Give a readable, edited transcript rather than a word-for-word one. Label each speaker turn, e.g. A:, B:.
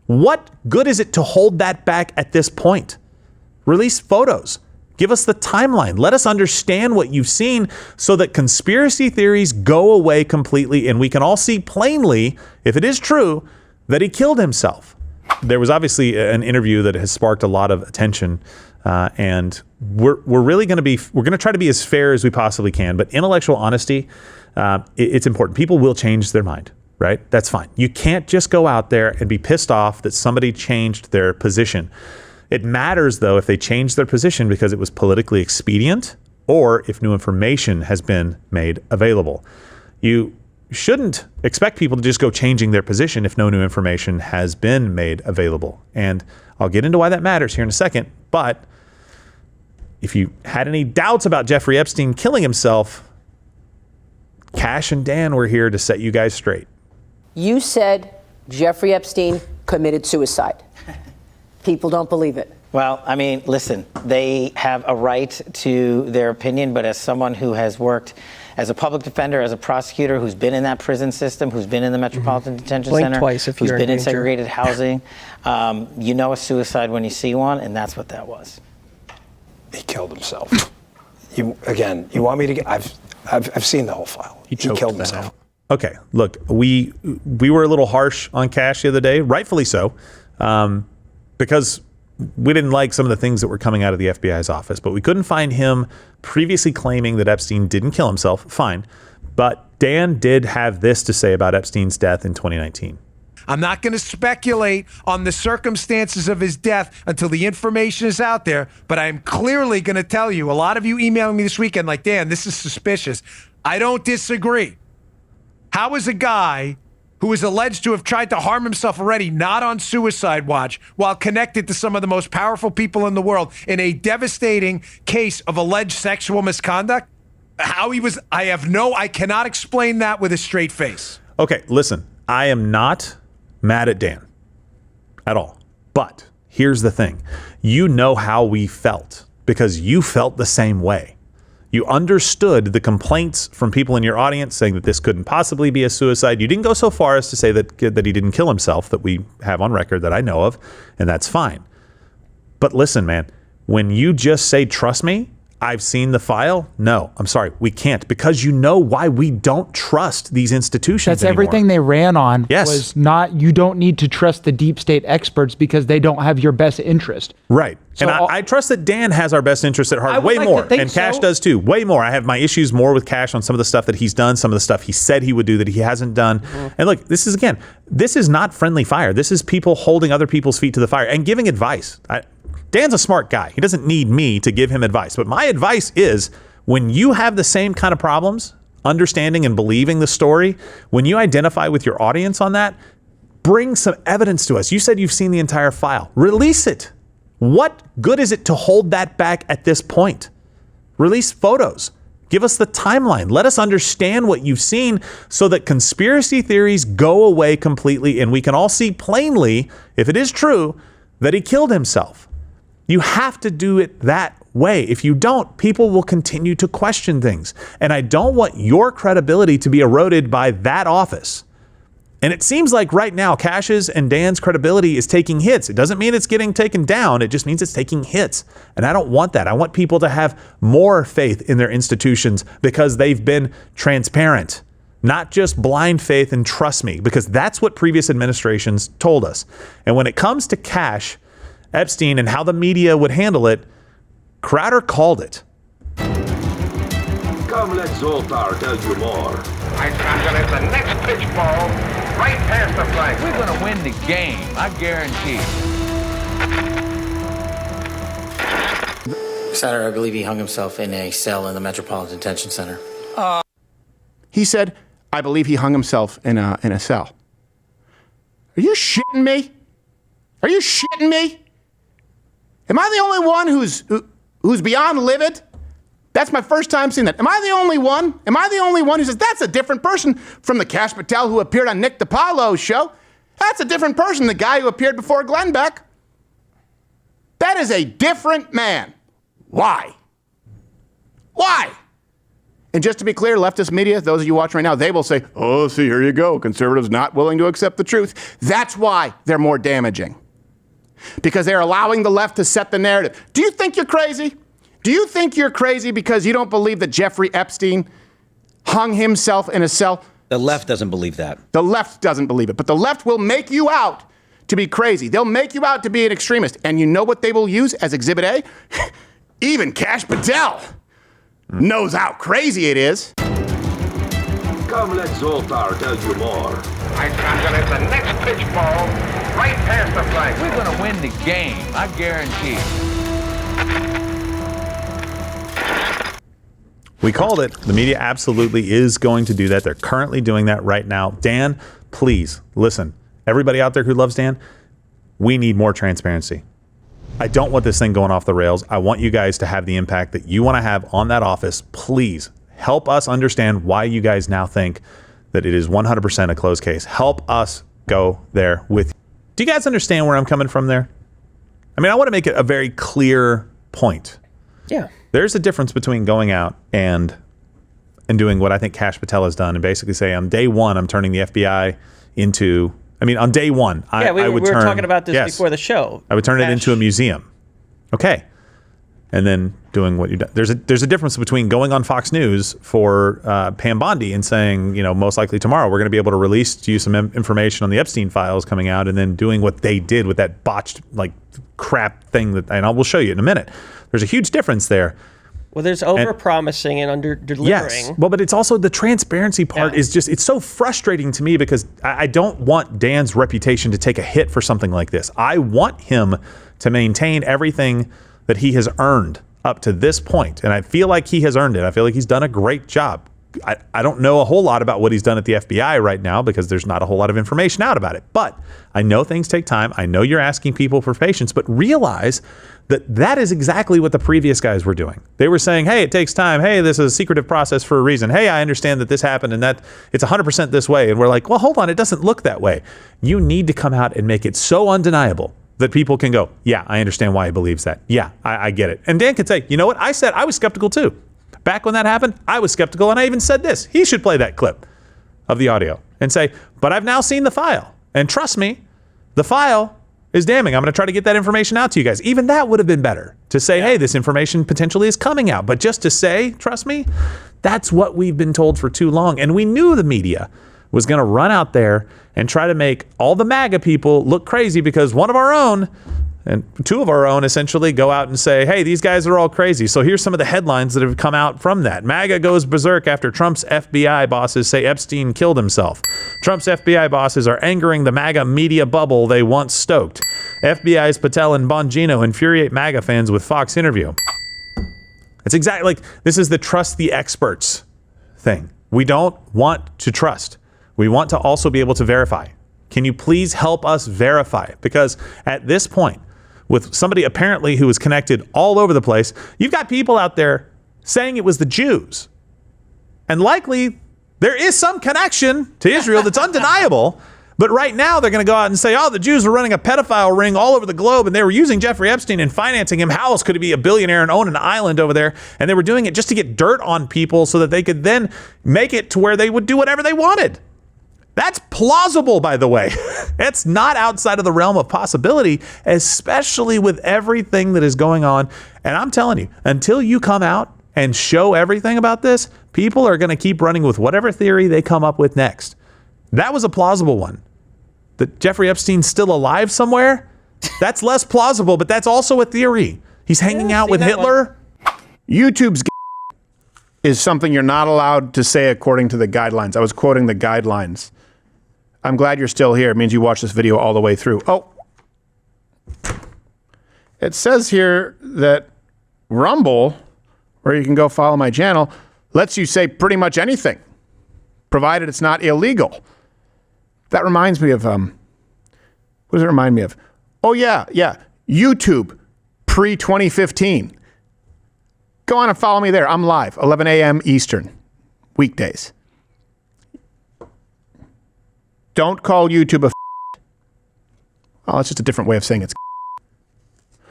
A: What good is it to hold that back at this point? Release photos. Give us the timeline. Let us understand what you've seen so that conspiracy theories go away completely and we can all see plainly, if it is true, that he killed himself. There was obviously an interview that has sparked a lot of attention, and we're really going to try to be as fair as we possibly can. But intellectual honesty, it's important. People will change their mind, right? That's fine. You can't just go out there and be pissed off that somebody changed their position. It matters, though, if they change their position because it was politically expedient or if new information has been made available. You shouldn't expect people to just go changing their position if no new information has been made available. And I'll get into why that matters here in a second. But if you had any doubts about Jeffrey Epstein killing himself, Kash and Dan were here to set you guys straight.
B: You said Jeffrey Epstein committed suicide. People don't believe it.
C: Well, I mean, listen, they have a right to their opinion, but as someone who has worked as a public defender, as a prosecutor, who's been in that prison system, who's been in the Metropolitan Detention Center, who's been in segregated housing, you know a suicide when you see one, and that's what that was.
D: He killed himself. You want me to get? I've seen the whole file. He killed himself.
A: Okay, look, we were a little harsh on Kash the other day, rightfully so, because we didn't like some of the things that were coming out of the FBI's office, but we couldn't find him previously claiming that Epstein didn't kill himself. Fine. But Dan did have this to say about Epstein's death in 2019.
E: I'm not going to speculate on the circumstances of his death until the information is out there, but I'm clearly going to tell you, a lot of you emailing me this weekend like, Dan, this is suspicious. I don't disagree. How is a guy who is alleged to have tried to harm himself already not on suicide watch while connected to some of the most powerful people in the world in a devastating case of alleged sexual misconduct? How he was, I cannot explain that with a straight face.
A: Okay, listen, I am not mad at Dan at all. But here's the thing. You know how we felt because you felt the same way. You understood the complaints from people in your audience saying that this couldn't possibly be a suicide. You didn't go so far as to say that he didn't kill himself, that we have on record that I know of, and that's fine. But listen, man, when you just say, trust me, I've seen the file. No, I'm sorry. We can't, because you know why we don't trust these institutions
F: That's
A: anymore.
F: everything they ran on.
A: Yes.
F: Was not, you don't need to trust the deep state experts because they don't have your best interest.
A: Right.
F: So
A: and I trust that Dan has our best interest at heart way more. And Kash does too. Way more. I have my issues more with Kash on some of the stuff that he's done, some of the stuff he said he would do that he hasn't done. And look, this is not friendly fire. This is people holding other people's feet to the fire and giving advice. Dan's a smart guy. He doesn't need me to give him advice. But my advice is, when you have the same kind of problems, understanding and believing the story, when you identify with your audience on that, bring some evidence to us. You said you've seen the entire file. Release it. What good is it to hold that back at this point? Release photos. Give us the timeline. Let us understand what you've seen so that conspiracy theories go away completely and we can all see plainly, if it is true, that he killed himself. You have to do it that way. If you don't, people will continue to question things. And I don't want your credibility to be eroded by that office. And it seems like right now, Kash's and Dan's credibility is taking hits. It doesn't mean it's getting taken down. It just means it's taking hits. And I don't want that. I want people to have more faith in their institutions because they've been transparent, not just blind faith and trust me, because that's what previous administrations told us. And when it comes to Kash, Epstein, and how the media would handle it, Crowder called it.
G: Come, let Zoltar tell you more.
H: I'm gonna hit the next pitch ball right past the flag.
I: We're gonna win the game, I guarantee
C: it. Senator, I believe he hung himself in a cell in the Metropolitan Detention Center.
J: He said, I believe he hung himself in a cell. Are you shitting me? Are you shitting me? Am I the only one who's beyond livid? That's my first time seeing that. Am I the only one? Am I the only one who says that's a different person from the Kash Patel who appeared on Nick DiPaolo's show? That's a different person, the guy who appeared before Glenn Beck. That is a different man. Why? Why? And just to be clear, leftist media, those of you watching right now, they will say, oh, see, here you go. Conservatives not willing to accept the truth. That's why they're more damaging. Because they're allowing the left to set the narrative. Do you think you're crazy? Do you think you're crazy because you don't believe that Jeffrey Epstein hung himself in a cell?
K: The left doesn't believe that.
J: The left doesn't believe it. But the left will make you out to be crazy. They'll make you out to be an extremist. And you know what they will use as Exhibit A? Even Kash Patel knows how crazy it is.
G: Come, let Zoltar tell you more.
H: I'm gonna hit the next pitch ball right past the flag.
I: We're going to win the game, I guarantee it.
A: We called it. The media absolutely is going to do that. They're currently doing that right now. Dan, please listen. Everybody out there who loves Dan, we need more transparency. I don't want this thing going off the rails. I want you guys to have the impact that you want to have on that office. Please help us understand why you guys now think that it is 100% a closed case. Help us go there with you. Do you guys understand where I'm coming from there? I mean, I want to make it a very clear point.
C: Yeah.
A: There's a difference between going out and doing what I think Kash Patel has done and basically say on day one, I'm turning the FBI into... I mean, on day one, I would turn...
L: we were talking about this before the show.
A: I would turn it into a museum. Okay. And then doing what you've done. There's a difference between going on Fox News for Pam Bondi and saying, you know, most likely tomorrow we're going to be able to release to you some information on the Epstein files coming out, and then doing what they did with that botched, like, crap thing that... And I will show you in a minute. There's a huge difference there.
L: Well, there's over-promising and under-delivering.
A: Yes, well, but it's also the transparency part is just, it's so frustrating to me because I don't want Dan's reputation to take a hit for something like this. I want him to maintain everything that he has earned up to this point, and I feel like he has earned it. I feel like he's done a great job. I don't know a whole lot about what he's done at the FBI right now because there's not a whole lot of information out about it, but I know things take time. I know you're asking people for patience, but realize that is exactly what the previous guys were doing. They were saying, hey, it takes time. Hey, this is a secretive process for a reason. Hey, I understand that this happened and that it's 100% this way. And we're like, well, hold on, it doesn't look that way. You need to come out and make it so undeniable that people can go, yeah, I understand why he believes that. Yeah, I get it. And Dan can say, you know what? I said I was skeptical too. Back when that happened, I was skeptical, and I even said this. He should play that clip of the audio and say, but I've now seen the file. And trust me, the file is damning. I'm going to try to get that information out to you guys. Even that would have been better to say, hey, this information potentially is coming out. But just to say, trust me, that's what we've been told for too long. And we knew the media was going to run out there and try to make all the MAGA people look crazy because one of our own and two of our own essentially go out and say, hey, these guys are all crazy. So here's some of the headlines that have come out from that. MAGA goes berserk after Trump's FBI bosses say Epstein killed himself. Trump's FBI bosses are angering the MAGA media bubble they once stoked. FBI's Patel and Bongino infuriate MAGA fans with Fox interview. It's exactly like this is the trust the experts thing. We don't want to trust. We want to also be able to verify. Can you please help us verify? Because at this point, with somebody apparently who is connected all over the place, you've got people out there saying it was the Jews. And likely there is some connection to Israel that's undeniable. But right now they're going to go out and say, oh, the Jews were running a pedophile ring all over the globe and they were using Jeffrey Epstein and financing him. How else could he be a billionaire and own an island over there? And they were doing it just to get dirt on people so that they could then make it to where they would do whatever they wanted. That's plausible, by the way. It's not outside of the realm of possibility, especially with everything that is going on. And I'm telling you, until you come out and show everything about this, people are going to keep running with whatever theory they come up with next. That was a plausible one. That Jeffrey Epstein's still alive somewhere? That's less plausible, but that's also a theory. He's hanging out with Hitler.
J: YouTube's is something you're not allowed to say according to the guidelines. I was quoting the guidelines. I'm glad you're still here. It means you watched this video all the way through. Oh, it says here that Rumble, where you can go follow my channel, lets you say pretty much anything, provided it's not illegal. That reminds me of, what does it remind me of? Oh, yeah. YouTube, pre-2015. Go on and follow me there. I'm live, 11 a.m. Eastern, weekdays. Don't call YouTube a Oh, it's just a different way of saying it's